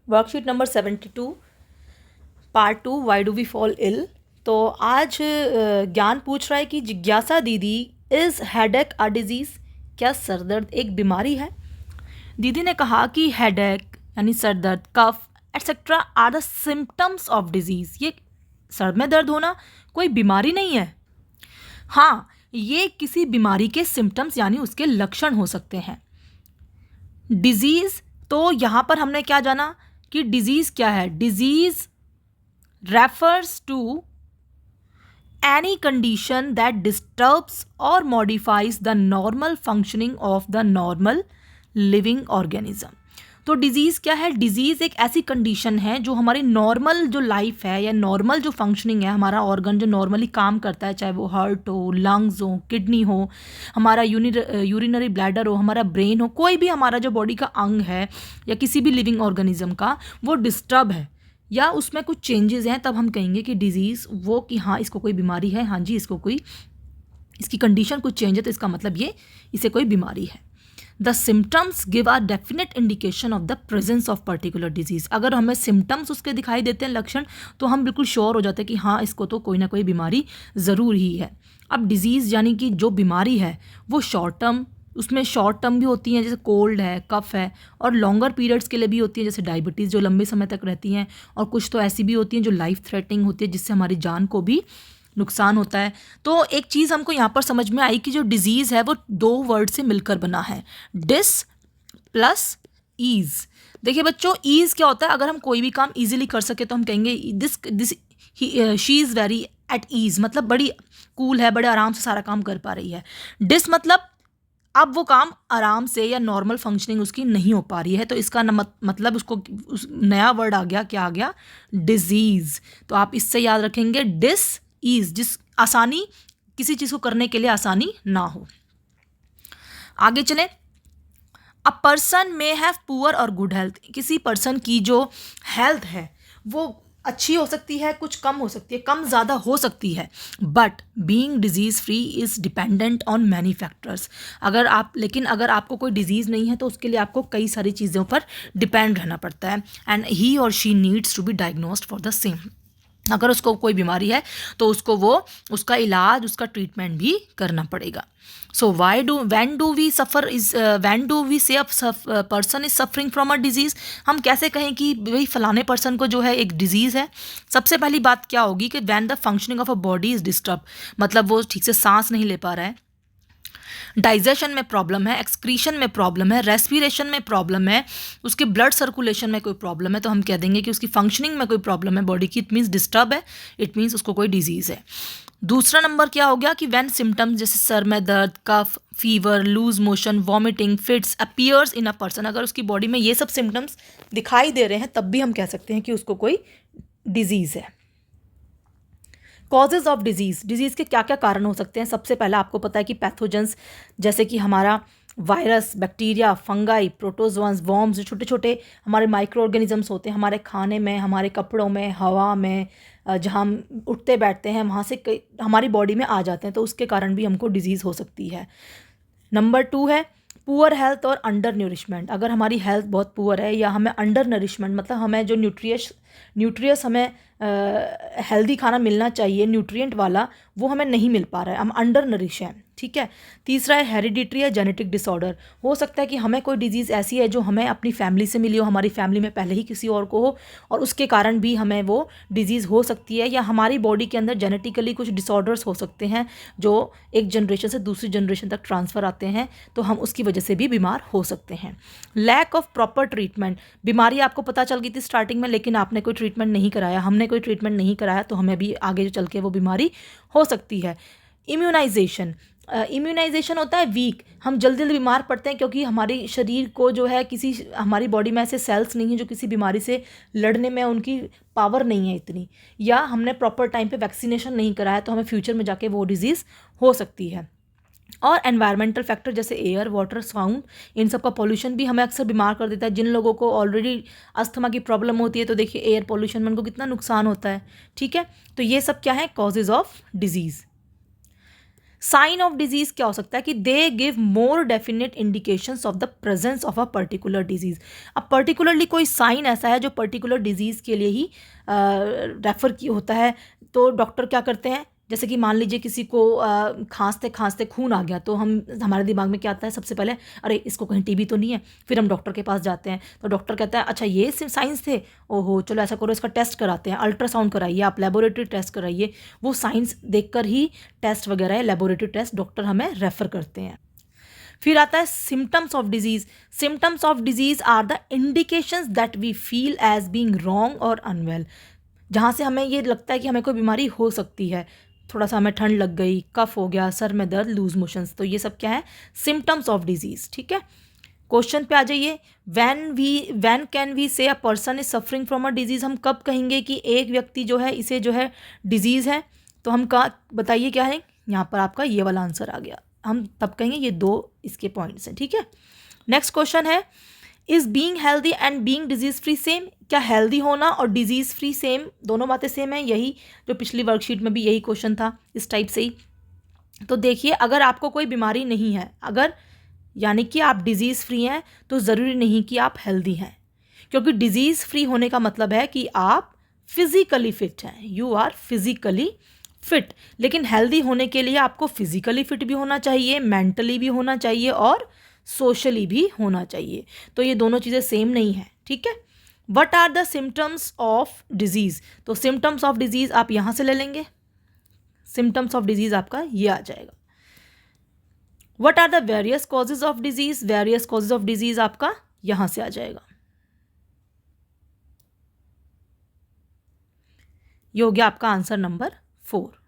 Worksheet number 72 part 2 why do we fall ill. तो आज ज्ञान पूछ रहा है कि जिज्ञासा दीदी, इज हेडेक अ डिजीज़? क्या सर दर्द एक बीमारी है? दीदी ने कहा कि हेडेक यानी सर दर्द, cough etcetera are the symptoms of disease. ये सर में दर्द होना कोई बीमारी नहीं है। हाँ, ये किसी बीमारी के सिम्टम्स यानी उसके लक्षण हो सकते हैं। डिजीज़, तो यहाँ पर हमने क्या जाना कि डिजीज़ क्या है? Disease refers to any condition that disturbs or modifies the normal functioning of the normal living organism। तो डिजीज़ क्या है? डिजीज़ एक ऐसी कंडीशन है जो हमारी नॉर्मल जो लाइफ है या नॉर्मल जो फंक्शनिंग है, हमारा ऑर्गन जो नॉर्मली काम करता है, चाहे वो हार्ट हो, लंग्स हो, किडनी हो, हमारा यूरिनरी ब्लैडर हो, हमारा ब्रेन हो, कोई भी हमारा जो बॉडी का अंग है या किसी भी लिविंग ऑर्गेनिज्म का, वो डिस्टर्ब है या उसमें कुछ चेंजेस हैं, तब हम कहेंगे कि डिजीज़ वो कि हाँ इसको कोई बीमारी है, हाँ जी इसको कोई, इसकी कंडीशन कुछ चेंज है तो इसका मतलब ये इसे कोई बीमारी है। The symptoms give are definite indication of the presence of particular disease. अगर हमें सिम्टम्स उसके दिखाई देते हैं, लक्षण, तो हम बिल्कुल श्योर हो जाते हैं कि हाँ इसको तो कोई ना कोई बीमारी ज़रूर ही है। अब डिजीज़ यानी कि जो बीमारी है वो शॉर्ट टर्म, उसमें शॉर्ट टर्म भी होती हैं जैसे कोल्ड है, कफ है, और लॉन्गर पीरियड्स के लिए भी होती हैं जैसे डायबिटीज़ जो लंबे समय तक रहती हैं, और कुछ तो ऐसी भी होती हैं जो लाइफ थ्रेटनिंग होती है जिससे हमारी जान को भी नुकसान होता है। तो एक चीज़ हमको यहाँ पर समझ में आई कि जो डिजीज़ है वो दो वर्ड से मिलकर बना है, डिस प्लस ईज़। देखिए बच्चों, ईज़ क्या होता है? अगर हम कोई भी काम ईजिली कर सके तो हम कहेंगे this she is very at ease, मतलब बड़ी कूल है, बड़े आराम से सारा काम कर पा रही है। डिस मतलब अब वो काम आराम से या नॉर्मल फंक्शनिंग उसकी नहीं हो पा रही है, तो इसका मतलब उसको नया वर्ड आ गया, क्या आ गया? डिजीज़। तो आप इससे याद रखेंगे डिस ईज, जिस आसानी, किसी चीज़ को करने के लिए आसानी ना हो। आगे चलें। A person may have poor और गुड हेल्थ। किसी पर्सन की जो हेल्थ है वो अच्छी हो सकती है, कुछ कम हो सकती है, कम ज़्यादा हो सकती है, but being disease free is dependent on many factors. लेकिन अगर आपको कोई डिजीज़ नहीं है तो उसके लिए आपको कई सारी चीज़ों पर डिपेंड रहना पड़ता है, and he or she needs to be diagnosed for the same. अगर उसको कोई बीमारी है तो उसका इलाज, उसका ट्रीटमेंट भी करना पड़ेगा। सो व्हेन डू वी से person is suffering from a disease? हम कैसे कहें कि भाई फलाने पर्सन को जो है एक डिजीज़ है? सबसे पहली बात क्या होगी कि when the functioning of a body is disturb, मतलब वो ठीक से सांस नहीं ले पा रहा है, डाइजेशन में प्रॉब्लम है, एक्सक्रीशन में प्रॉब्लम है, रेस्पिरेशन में प्रॉब्लम है, उसके ब्लड सर्कुलेशन में कोई प्रॉब्लम है, तो हम कह देंगे कि उसकी फंक्शनिंग में कोई प्रॉब्लम है बॉडी की, इट मीन्स डिस्टर्ब है, इट मीन्स उसको कोई डिजीज़ है। दूसरा नंबर क्या हो गया कि व्हेन सिम्टम्स जैसे सर में दर्द, cough, fever, loose motion, vomiting, fits appears in a person, अगर उसकी बॉडी में ये सब सिम्टम्स दिखाई दे रहे हैं तब भी हम कह सकते हैं कि उसको कोई डिजीज़ है। कॉजेज़ ऑफ डिजीज़ के क्या क्या कारण हो सकते हैं? सबसे पहला आपको पता है कि पैथोजेंस, जैसे कि हमारा वायरस, बैक्टीरिया, फंगाई, प्रोटोजोआंस, वॉर्म्स, जो छोटे छोटे हमारे माइक्रो ऑर्गेनिजम्स होते हैं हमारे खाने में, हमारे कपड़ों में, हवा में, जहाँ हम उठते बैठते हैं वहाँ से हमारी बॉडी में आ जाते हैं, तो उसके कारण भी हमको डिजीज़ हो सकती है। नंबर 2 है पुअर हेल्थ और अंडर न्यूरिशमेंट। अगर हमारी हेल्थ बहुत पुअर है या हमें अंडर नरिशमेंट, मतलब हमें जो न्यूट्रियस हमें हेल्दी खाना मिलना चाहिए, न्यूट्रिएंट वाला, वो हमें नहीं मिल पा रहा है, हम अंडर नरिश हैं, ठीक है। तीसरा है हेरिडिटरी या जेनेटिक डिसऑर्डर। हो सकता है कि हमें कोई डिजीज़ ऐसी है जो हमें अपनी फैमिली से मिली हो, हमारी फैमिली में पहले ही किसी और को हो, और उसके कारण भी हमें वो डिजीज़ हो सकती है, या हमारी बॉडी के अंदर जेनेटिकली कुछ डिसऑर्डर्स हो सकते हैं जो एक जनरेशन से दूसरी जनरेशन तक ट्रांसफ़र आते हैं, तो हम उसकी वजह से भी बीमार हो सकते हैं। Lack of proper treatment. बीमारी आपको पता चल गई थी स्टार्टिंग में, लेकिन आपने कोई ट्रीटमेंट नहीं कराया, हमने कोई ट्रीटमेंट नहीं कराया, तो हमें भी आगे चल के वो बीमारी हो सकती है। इम्यूनाइजेशन होता है वीक, हम जल्दी जल्दी बीमार पड़ते हैं क्योंकि हमारे शरीर को जो है हमारी बॉडी में ऐसे सेल्स नहीं हैं जो किसी बीमारी से लड़ने में उनकी पावर नहीं है इतनी, या हमने प्रॉपर टाइम पे वैक्सीनेशन नहीं कराया, तो हमें फ्यूचर में जाके वो डिजीज़ हो सकती है। और एनवायरमेंटल फैक्टर जैसे एयर, वाटर, साउंड, इन सब का पॉल्यूशन भी हमें अक्सर बीमार कर देता है। जिन लोगों को ऑलरेडी अस्थमा की प्रॉब्लम होती है तो देखिए एयर पॉल्यूशन में उनको कितना नुकसान होता है, ठीक है। तो ये सब क्या है? Causes of disease. Sign of disease क्या हो सकता है कि they give more definite indications of the presence of a particular disease. अब पर्टिकुलरली कोई साइन ऐसा है जो पर्टिकुलर डिजीज के लिए ही रेफर की होता है, तो डॉक्टर क्या करते हैं, जैसे कि मान लीजिए किसी को खांसते खांसते खून आ गया, तो हमारे दिमाग में क्या आता है सबसे पहले, अरे इसको कहीं टीबी तो नहीं है। फिर हम डॉक्टर के पास जाते हैं, तो डॉक्टर कहता है अच्छा ये साइंस थे, ओहो चलो ऐसा करो इसका टेस्ट कराते हैं, अल्ट्रासाउंड कराइए, आप लेबोरेटरी टेस्ट कराइए। वो साइंस देखकर ही टेस्ट वगैरह या लेबोरेटरी टेस्ट डॉक्टर हमें रेफर करते हैं। फिर आता है symptoms of disease. Symptoms of disease are the indications that we feel as being wrong or unwell, जहाँ से हमें ये लगता है कि हमें कोई बीमारी हो सकती है। थोड़ा सा हमें ठंड लग गई, कफ हो गया, सर में दर्द, लूज मोशंस, तो ये सब क्या है, सिम्टम्स ऑफ डिजीज। ठीक है, क्वेश्चन पे आ जाइए। व्हेन कैन वी से a person is suffering from a disease, हम कब कहेंगे कि एक व्यक्ति जो है इसे जो है डिजीज है, तो हम कहा बताइए क्या है, यहाँ पर आपका ये वाला आंसर आ गया, हम तब कहेंगे। ये दो इसके पॉइंट्स हैं। ठीक है, नेक्स्ट क्वेश्चन है, is being healthy and being disease free same, क्या हेल्दी होना और डिजीज फ्री सेम, दोनों बातें सेम है? यही जो पिछली वर्कशीट में भी यही क्वेश्चन था, इस टाइप से ही। तो देखिए, अगर आपको कोई बीमारी नहीं है, अगर यानी कि आप डिजीज़ फ्री हैं, तो ज़रूरी नहीं कि आप हेल्दी हैं, क्योंकि डिजीज़ फ्री होने का मतलब है कि आप फिज़िकली फिट हैं, यू आर फिज़िकली फिट। लेकिन हेल्दी होने के लिए आपको फिज़िकली फिट भी होना चाहिए, मेंटली भी होना चाहिए और सोशली भी होना चाहिए। तो ये दोनों चीज़ें सेम नहीं है। ठीक है, what are the symptoms of disease, तो सिम्टम्स ऑफ डिजीज़ आप यहाँ से ले लेंगे, सिम्टम्स ऑफ डिजीज़ आपका ये आ जाएगा। What are the various causes of disease, various causes of disease आपका यहां से आ जाएगा। ये हो गया आपका आंसर नंबर 4।